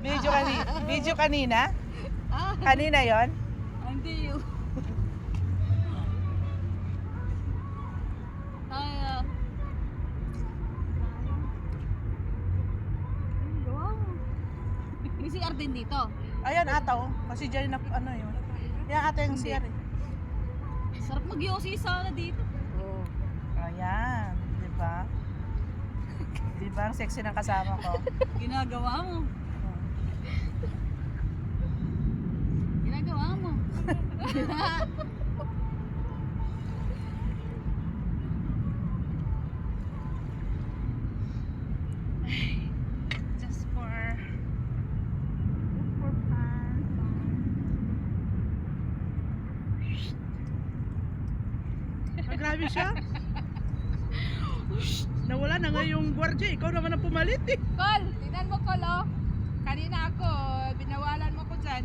Video kanina? Kanina yon? Hindi yun. Tayo. May CR din dito. Ayan ata oh. Kasi dyan na ano yun. Yan ata yung CR eh. Sarap mag-yosi sana dito. Oh. Ayan. Diba? Diba ang sexy ng kasama ko? Ginagawa mo. Ginagawa mo. Just for fun. Grabe siya. Nawala na nga yung gwardiya. Ikaw naman ang pumalit eh. Col, tingnan mo Col oh. Kanina ako, binawalan mo ko dyan.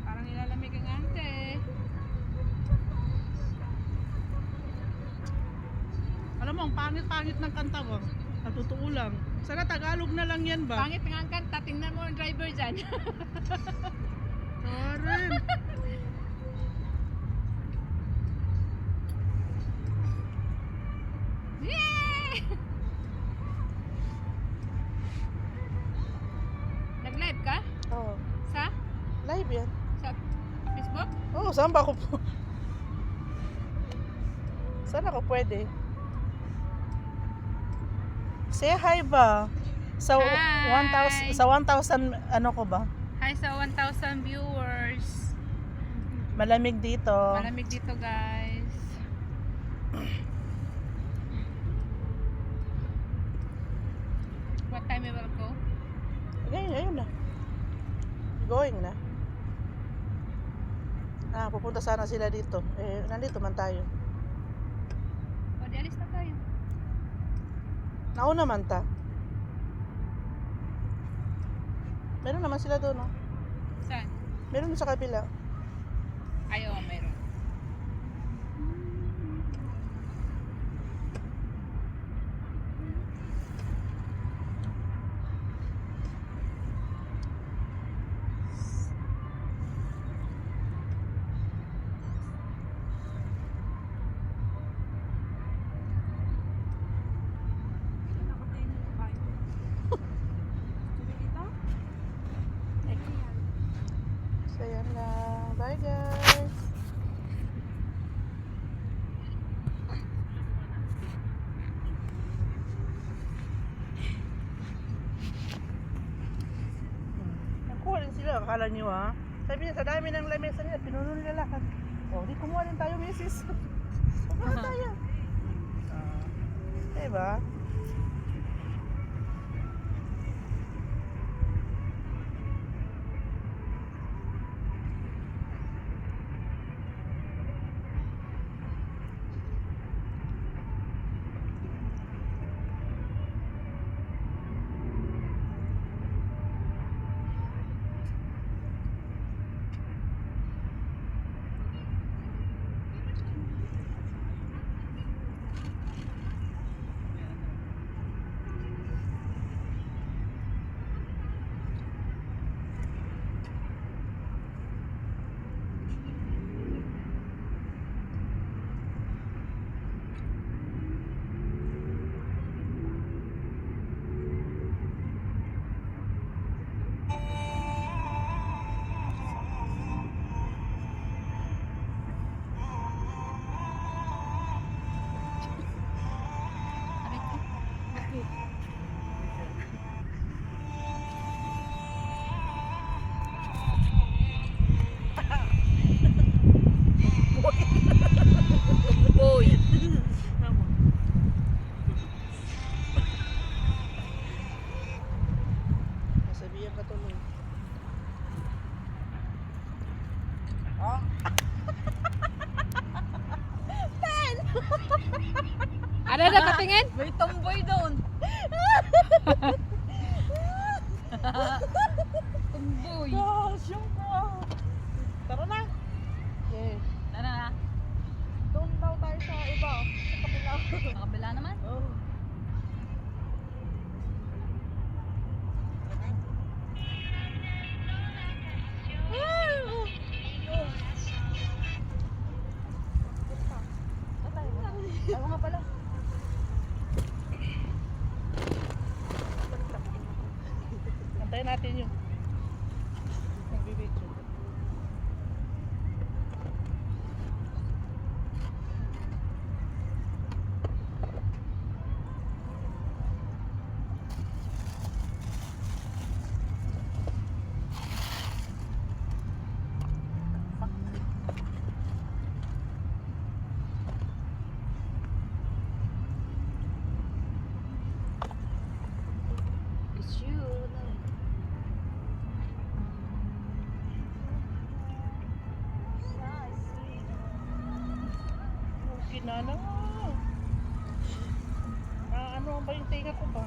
Parang nilalamig ang ante. Alam mo, ang pangit-pangit ng kanta mo. Sa totoo lang. Sana Tagalog na lang yan ba? Pangit nga ang kanta, tingnan mo ang driver dyan. Karen. Yay! Nag-live ka? Oo. Sa? Live yan. Sa Facebook? Oo, saan ba ako po? Saan ako pwede? Say hi ba? Sa Hi! 1,000 sa 1,000 ano ko ba? Hi sa 1,000 viewers. Malamig dito. Malamig dito guys. What time we will go? Ayun na. Going na. Pupunta sana sila dito. Eh, nandito man tayo. O, di alis na tayo. Nauna man ta. Meron naman sila doon, no? Saan? Meron sa kabila. Ayaw, mayroon. So, yan lang. Bye, guys. Nakuha rin sila. Akala nyo, ha? Sabi niya, sa dami ng lamesa niya, pinuno nila lahat. O, di kumuha rin tayo, misis. Kumuha tayo. Diba? Ano na patingin? May tomboy doon. Tumboy. Gosh, yung tara na. Okay. Tara na. Doon daw tayo sa iba. Sa kabila. Sa kabila naman. Oh. ano? Ano ba yung tinga ko ba?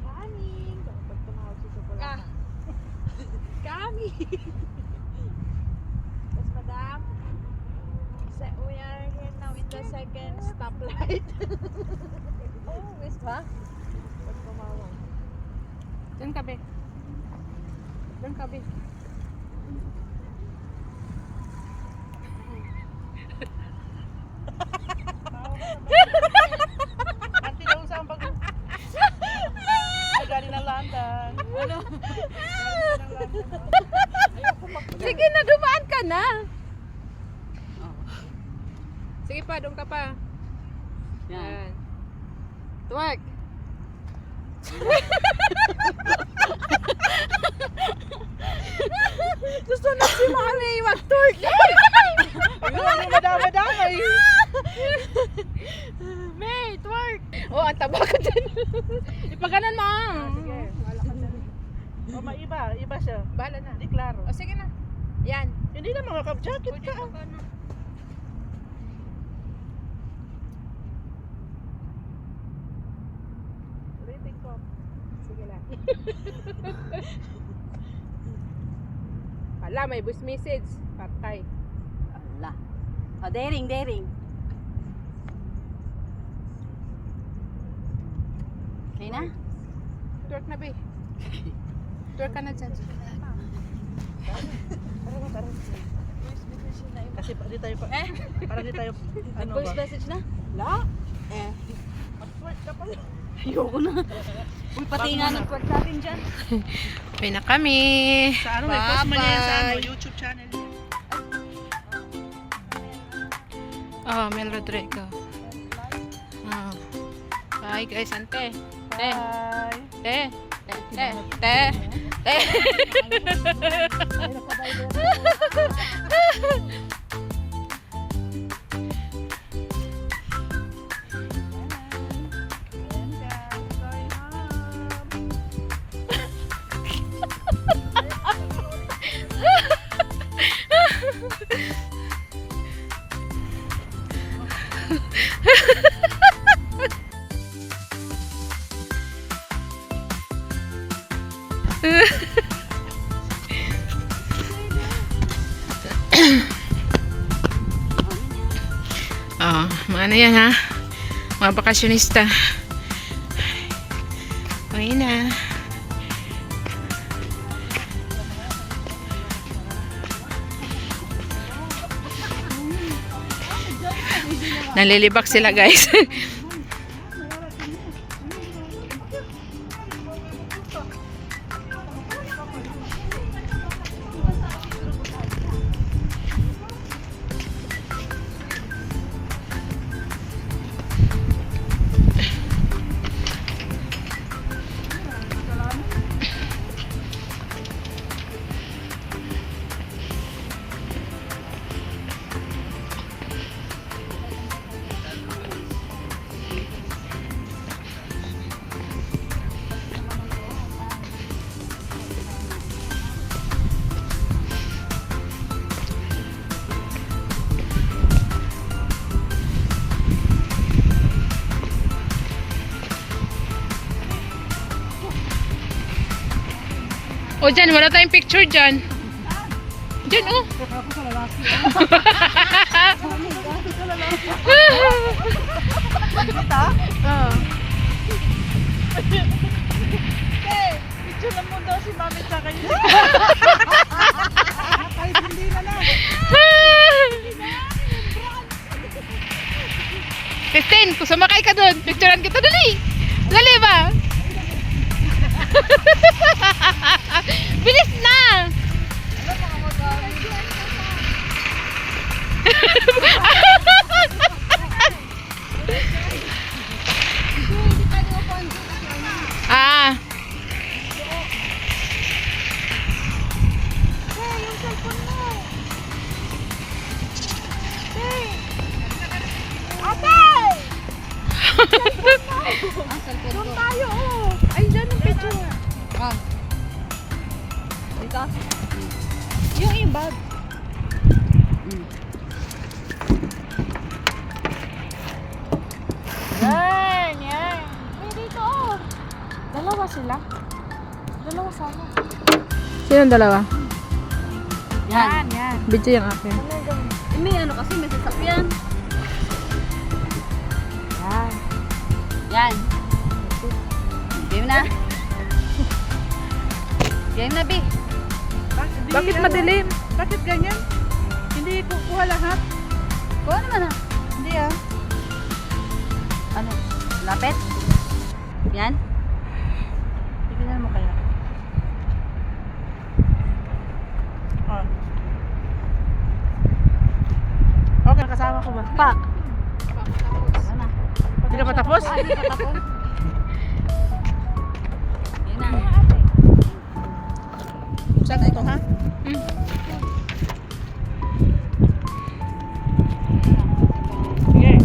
Coming! Dapat tumawag si Chocolate. Coming! Yes, madam. We are here now in the second stoplight. Oh, wis ba? Dapat tumawag. Diyan ka, be. Diyan ka, be. Ante daw sa pag ay galing ng London. Ano? Sige na, dumaan ka na. Sige pa, doon ka pa. Yan. Twerk. Gusto na si Mami mag-twerk. Ayun, yung madamay. May, twerk. Oh, ang taba ka dyan. Ipaganan mo. Sige, wala ka dyan. O, iba siya. Bahala na. Hindi klaro. O, sige na. Yan. Hindi na mga kap-jacket ka. Rating ko. Sige lang. Hala, may voice message. Patay. Ala. Oh, daring. Okay na? Twerk na, be. Twerk ka na dyan. Tara. Kasi di tayo pa. Parang di tayo ano Voice ba? message na? La? Mag-twerk ka pala. Ayoko na. Uy, pati nga nag-twerk natin dyan. Uwi na kami. Sa ano, may post mo niya yan sa ano, Bye-bye. YouTube channel niya. Oh, Mel Rodrigo. Oh. Bye guys, ante. Te. Bye. Te. Te. Ayan guys, going home. Oh, mga ano yan ha? Mga bakasyonista. Uwi na. Nalilibak sila guys. O dyan, wala tayong picture dyan. Dyan, oh. Ako sa lalaki. Kita? Oh. Picture lang mo daw si Mami sa kanya. Kahit hindi na lang. 15, kung sumakay ka dun, picturean kita. Dali! Dali ba? Bilis na! ah. Ito? Yung bag. Yan, yan. May dito oh. Dalawa sila. Dalawa sana. Sino ang dalawa? Yan, yan. Video yung akin. May ano kasi, may sasakyan. Yan. Yan. Game na. Game na, B. Bakit madilim? Bakit ganyan? Hindi kukuha lahat. Kuha naman ah. Hindi ah. Ano? Lapit? Yan? Tignan mo kaya. Oh. Okay, kasama ko ba? Pak. Ano na? Hindi ka pa tapos? Ah, hindi pa tapos. Yan na. Saan ito ha? Sige.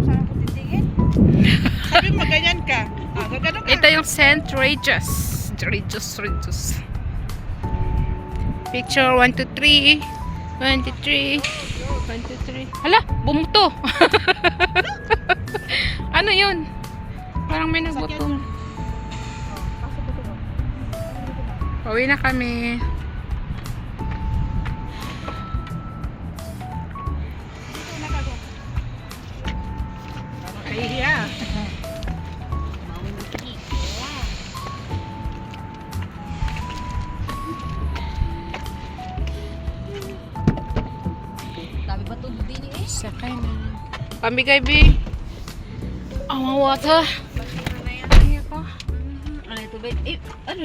Saan ako titingin? Sabi mo ganyan ka. Ah, gagano ka. Ito yung St. Regis. Regis. Picture 1, 2, 3. 1, 2, 3. 1, 2, 3. Hala, bumuto. Ano yun? Parang may nagbuto. Pauwi na kami. Kahihiya. Dami ba ito din eh? Sakay na. Pamigay, B. Ang water. Ano ito ba? Eh, ano?